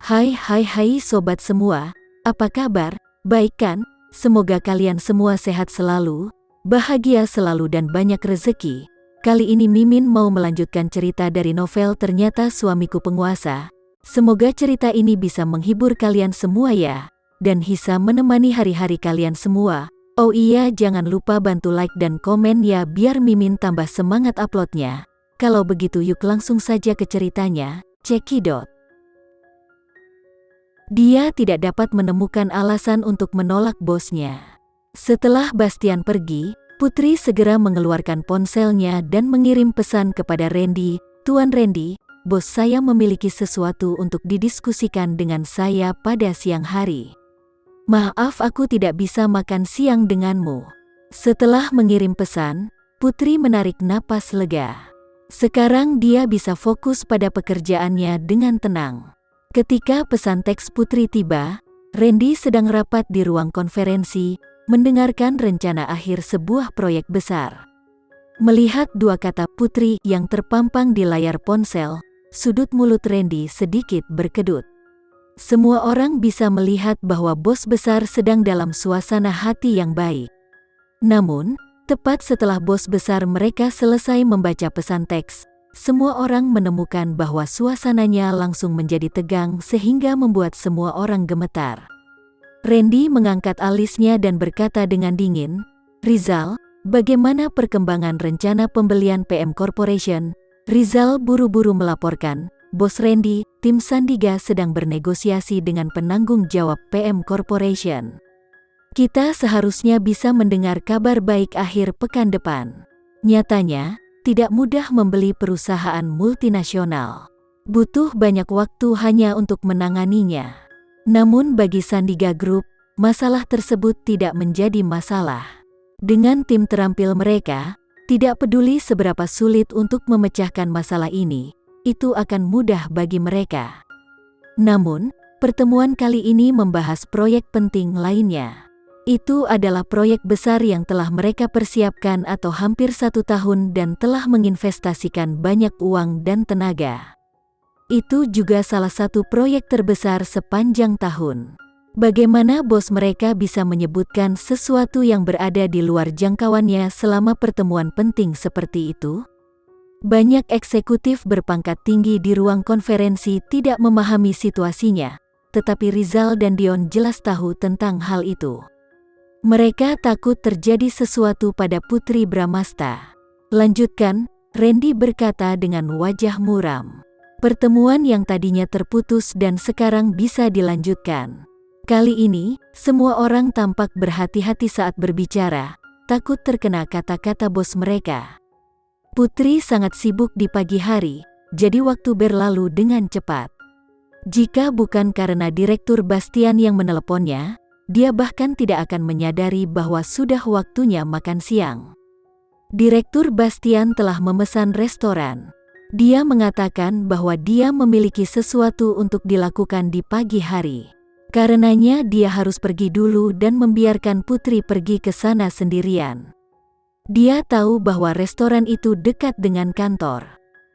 Hai sobat semua, apa kabar? Baik kan? Semoga kalian semua sehat selalu, bahagia selalu dan banyak rezeki. Kali ini Mimin mau melanjutkan cerita dari novel Ternyata Suamiku Penguasa. Semoga cerita ini bisa menghibur kalian semua ya, dan bisa menemani hari-hari kalian semua. Oh iya, jangan lupa bantu like dan komen ya biar Mimin tambah semangat uploadnya. Kalau begitu yuk langsung saja ke ceritanya, cekidot. Dia tidak dapat menemukan alasan untuk menolak bosnya. Setelah Bastian pergi, Putri segera mengeluarkan ponselnya dan mengirim pesan kepada Randy. Tuan Randy, bos saya memiliki sesuatu untuk didiskusikan dengan saya pada siang hari. Maaf, aku tidak bisa makan siang denganmu. Setelah mengirim pesan, Putri menarik napas lega. Sekarang dia bisa fokus pada pekerjaannya dengan tenang. Ketika pesan teks Putri tiba, Randy sedang rapat di ruang konferensi, mendengarkan rencana akhir sebuah proyek besar. Melihat dua kata Putri yang terpampang di layar ponsel, sudut mulut Randy sedikit berkedut. Semua orang bisa melihat bahwa bos besar sedang dalam suasana hati yang baik. Namun, tepat setelah bos besar mereka selesai membaca pesan teks, semua orang menemukan bahwa suasananya langsung menjadi tegang sehingga membuat semua orang gemetar. Randy mengangkat alisnya dan berkata dengan dingin, "Rizal, bagaimana perkembangan rencana pembelian PM Corporation?" Rizal buru-buru melaporkan, "Bos Randy, tim Sandiga sedang bernegosiasi dengan penanggung jawab PM Corporation. Kita seharusnya bisa mendengar kabar baik akhir pekan depan." Nyatanya, tidak mudah membeli perusahaan multinasional. Butuh banyak waktu hanya untuk menanganinya. Namun bagi Sandiga Group, masalah tersebut tidak menjadi masalah. Dengan tim terampil mereka, tidak peduli seberapa sulit untuk memecahkan masalah ini, itu akan mudah bagi mereka. Namun, pertemuan kali ini membahas proyek penting lainnya. Itu adalah proyek besar yang telah mereka persiapkan atau hampir 1 tahun dan telah menginvestasikan banyak uang dan tenaga. Itu juga salah satu proyek terbesar sepanjang tahun. Bagaimana bos mereka bisa menyebutkan sesuatu yang berada di luar jangkauannya selama pertemuan penting seperti itu? Banyak eksekutif berpangkat tinggi di ruang konferensi tidak memahami situasinya, tetapi Rizal dan Dion jelas tahu tentang hal itu. Mereka takut terjadi sesuatu pada Putri Bramasta. "Lanjutkan," Randy berkata dengan wajah muram. Pertemuan yang tadinya terputus dan sekarang bisa dilanjutkan. Kali ini, semua orang tampak berhati-hati saat berbicara, takut terkena kata-kata bos mereka. Putri sangat sibuk di pagi hari, jadi waktu berlalu dengan cepat. Jika bukan karena Direktur Bastian yang meneleponnya, dia bahkan tidak akan menyadari bahwa sudah waktunya makan siang. Direktur Bastian telah memesan restoran. Dia mengatakan bahwa dia memiliki sesuatu untuk dilakukan di pagi hari. Karenanya dia harus pergi dulu dan membiarkan Putri pergi ke sana sendirian. Dia tahu bahwa restoran itu dekat dengan kantor.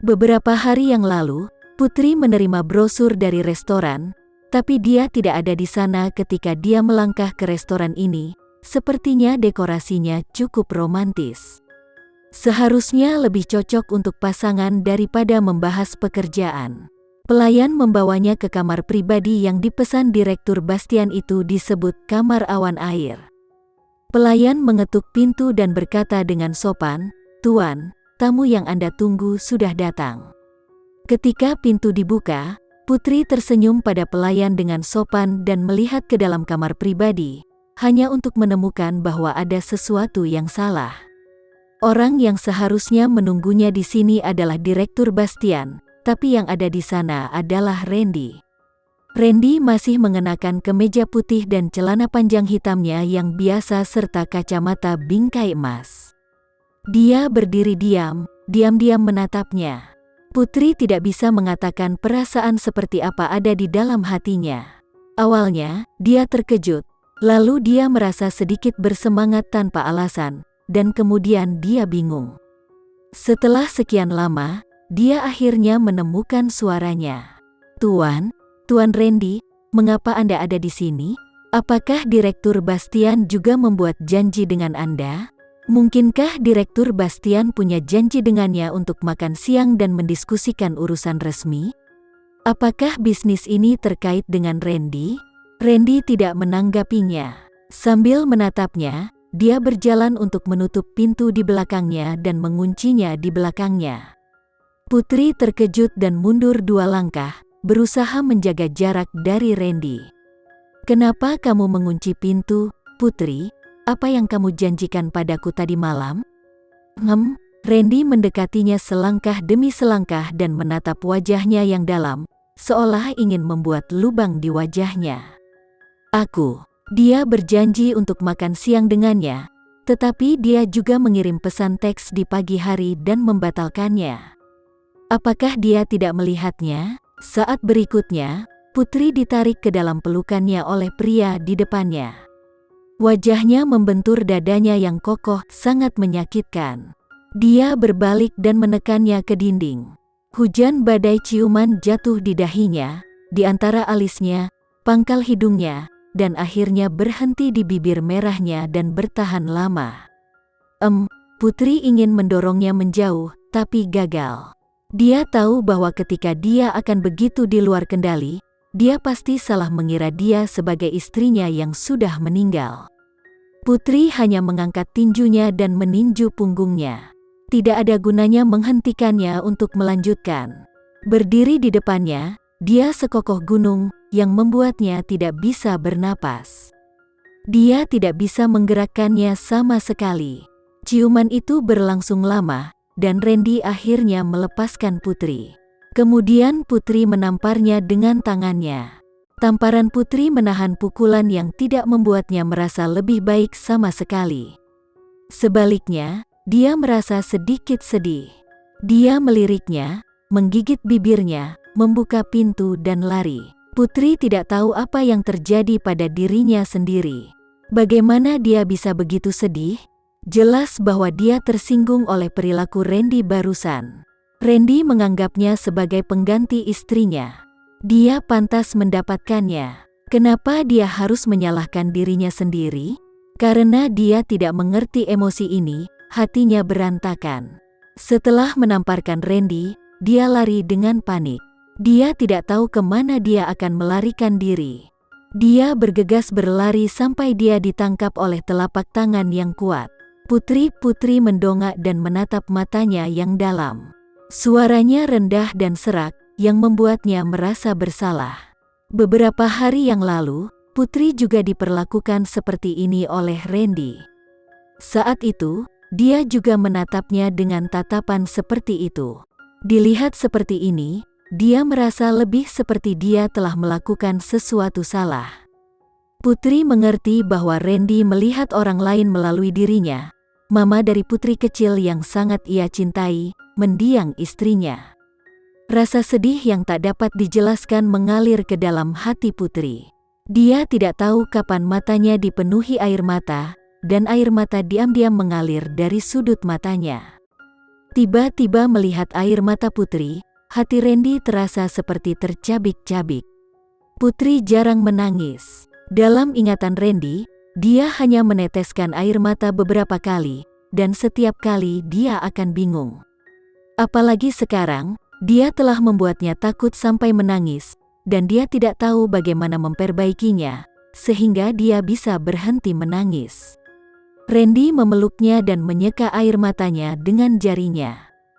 Beberapa hari yang lalu, Putri menerima brosur dari restoran, tapi dia tidak ada di sana ketika dia melangkah ke restoran ini. Sepertinya dekorasinya cukup romantis. Seharusnya lebih cocok untuk pasangan daripada membahas pekerjaan. Pelayan membawanya ke kamar pribadi yang dipesan Direktur Bastian itu disebut kamar awan air. Pelayan mengetuk pintu dan berkata dengan sopan, "Tuan, tamu yang Anda tunggu sudah datang." Ketika pintu dibuka, Putri tersenyum pada pelayan dengan sopan dan melihat ke dalam kamar pribadi, hanya untuk menemukan bahwa ada sesuatu yang salah. Orang yang seharusnya menunggunya di sini adalah Direktur Bastian, tapi yang ada di sana adalah Randy. Randy masih mengenakan kemeja putih dan celana panjang hitamnya yang biasa serta kacamata bingkai emas. Dia berdiri diam-diam menatapnya. Putri tidak bisa mengatakan perasaan seperti apa ada di dalam hatinya. Awalnya, dia terkejut, lalu dia merasa sedikit bersemangat tanpa alasan, dan kemudian dia bingung. Setelah sekian lama, dia akhirnya menemukan suaranya. "Tuan, Tuan Randy, mengapa Anda ada di sini? Apakah Direktur Bastian juga membuat janji dengan Anda? Mungkinkah Direktur Bastian punya janji dengannya untuk makan siang dan mendiskusikan urusan resmi? Apakah bisnis ini terkait dengan Randy? Randy tidak menanggapinya. Sambil menatapnya, dia berjalan untuk menutup pintu di belakangnya dan menguncinya di belakangnya. Putri terkejut dan mundur 2 langkah, berusaha menjaga jarak dari Randy. "Kenapa kamu mengunci pintu, Putri? Apa yang kamu janjikan padaku tadi malam?" Randy mendekatinya selangkah demi selangkah dan menatap wajahnya yang dalam, seolah ingin membuat lubang di wajahnya. Dia berjanji untuk makan siang dengannya, tetapi dia juga mengirim pesan teks di pagi hari dan membatalkannya. Apakah dia tidak melihatnya? Saat berikutnya, Putri ditarik ke dalam pelukannya oleh pria di depannya. Wajahnya membentur dadanya yang kokoh, sangat menyakitkan. Dia berbalik dan menekannya ke dinding. Hujan badai ciuman jatuh di dahinya, di antara alisnya, pangkal hidungnya, dan akhirnya berhenti di bibir merahnya dan bertahan lama. Putri ingin mendorongnya menjauh, tapi gagal. Dia tahu bahwa ketika dia akan begitu di luar kendali, dia pasti salah mengira dia sebagai istrinya yang sudah meninggal. Putri hanya mengangkat tinjunya dan meninju punggungnya. Tidak ada gunanya menghentikannya untuk melanjutkan. Berdiri di depannya, dia sekokoh gunung yang membuatnya tidak bisa bernapas. Dia tidak bisa menggerakkannya sama sekali. Ciuman itu berlangsung lama, dan Randy akhirnya melepaskan Putri. Kemudian Putri menamparnya dengan tangannya. Tamparan Putri menahan pukulan yang tidak membuatnya merasa lebih baik sama sekali. Sebaliknya, dia merasa sedikit sedih. Dia meliriknya, menggigit bibirnya, membuka pintu dan lari. Putri tidak tahu apa yang terjadi pada dirinya sendiri. Bagaimana dia bisa begitu sedih? Jelas bahwa dia tersinggung oleh perilaku Randy barusan. Randy menganggapnya sebagai pengganti istrinya. Dia pantas mendapatkannya. Kenapa dia harus menyalahkan dirinya sendiri? Karena dia tidak mengerti emosi ini, hatinya berantakan. Setelah menamparkan Randy, dia lari dengan panik. Dia tidak tahu kemana dia akan melarikan diri. Dia bergegas berlari sampai dia ditangkap oleh telapak tangan yang kuat. Putri mendongak dan menatap matanya yang dalam. Suaranya rendah dan serak, yang membuatnya merasa bersalah. Beberapa hari yang lalu, Putri juga diperlakukan seperti ini oleh Randy. Saat itu, dia juga menatapnya dengan tatapan seperti itu. Dilihat seperti ini, dia merasa lebih seperti dia telah melakukan sesuatu salah. Putri mengerti bahwa Randy melihat orang lain melalui dirinya. Mama dari putri kecil yang sangat ia cintai, mendiang istrinya. Rasa sedih yang tak dapat dijelaskan mengalir ke dalam hati Putri. Dia tidak tahu kapan matanya dipenuhi air mata, dan air mata diam-diam mengalir dari sudut matanya. Tiba-tiba melihat air mata Putri, hati Randy terasa seperti tercabik-cabik. Putri jarang menangis. Dalam ingatan Randy, dia hanya meneteskan air mata beberapa kali, dan setiap kali dia akan bingung. Apalagi sekarang, dia telah membuatnya takut sampai menangis, dan dia tidak tahu bagaimana memperbaikinya, sehingga dia bisa berhenti menangis. Randy memeluknya dan menyeka air matanya dengan jarinya.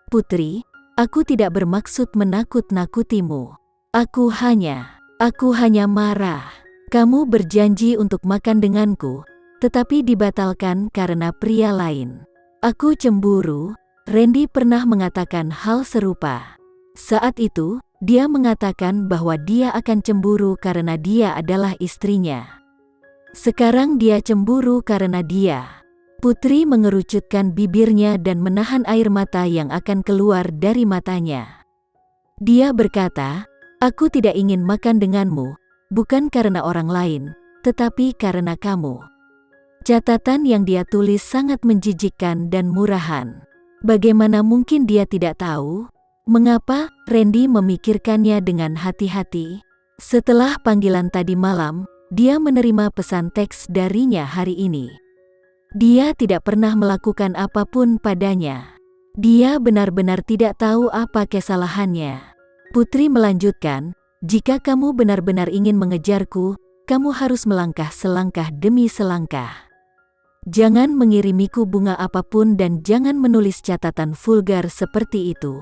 "Putri, aku tidak bermaksud menakut-nakutimu. Aku hanya marah. Kamu berjanji untuk makan denganku, tetapi dibatalkan karena pria lain. Aku cemburu." Randy pernah mengatakan hal serupa. Saat itu, dia mengatakan bahwa dia akan cemburu karena dia adalah istrinya. Sekarang dia cemburu karena dia. Putri mengerucutkan bibirnya dan menahan air mata yang akan keluar dari matanya. Dia berkata, "Aku tidak ingin makan denganmu, bukan karena orang lain, tetapi karena kamu." Catatan yang dia tulis sangat menjijikkan dan murahan. Bagaimana mungkin dia tidak tahu? Mengapa Randy memikirkannya dengan hati-hati? Setelah panggilan tadi malam, dia menerima pesan teks darinya hari ini. Dia tidak pernah melakukan apapun padanya. Dia benar-benar tidak tahu apa kesalahannya. Putri melanjutkan, jika kamu benar-benar ingin mengejarku, kamu harus melangkah selangkah demi selangkah. Jangan mengirimiku bunga apapun dan jangan menulis catatan vulgar seperti itu.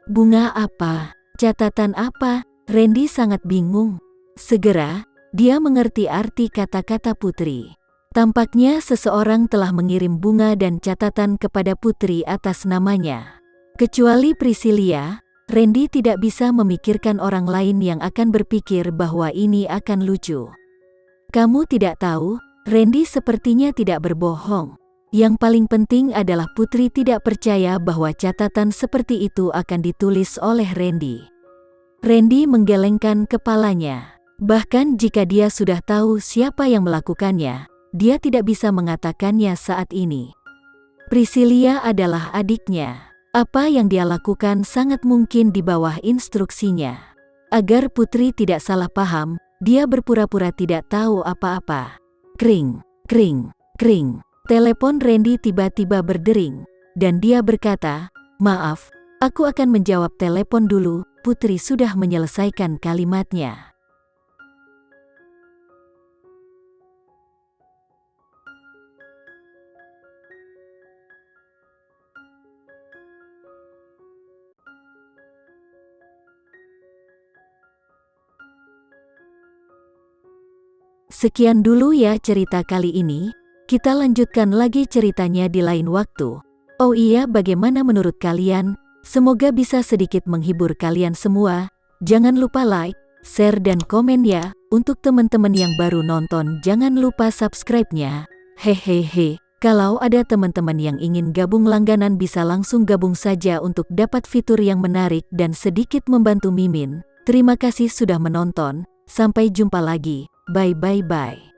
Bunga apa? Catatan apa? Randy sangat bingung. Segera, dia mengerti arti kata-kata Putri. Tampaknya seseorang telah mengirim bunga dan catatan kepada Putri atas namanya. Kecuali Priscilia, Randy tidak bisa memikirkan orang lain yang akan berpikir bahwa ini akan lucu. Kamu tidak tahu, Randy sepertinya tidak berbohong. Yang paling penting adalah Putri tidak percaya bahwa catatan seperti itu akan ditulis oleh Randy. Randy menggelengkan kepalanya. Bahkan jika dia sudah tahu siapa yang melakukannya, dia tidak bisa mengatakannya saat ini. Priscilia adalah adiknya. Apa yang dia lakukan sangat mungkin di bawah instruksinya. Agar Putri tidak salah paham, dia berpura-pura tidak tahu apa-apa. Kring, kring, kring. Telepon Randy tiba-tiba berdering, dan dia berkata, "Maaf, aku akan menjawab telepon dulu." Putri sudah menyelesaikan kalimatnya. Sekian dulu ya cerita kali ini, kita lanjutkan lagi ceritanya di lain waktu. Oh iya, bagaimana menurut kalian? Semoga bisa sedikit menghibur kalian semua. Jangan lupa like, share dan komen ya. Untuk teman-teman yang baru nonton jangan lupa subscribe-nya. Hehehe. Kalau ada teman-teman yang ingin gabung langganan bisa langsung gabung saja untuk dapat fitur yang menarik dan sedikit membantu Mimin. Terima kasih sudah menonton. Sampai jumpa lagi. Bye bye bye.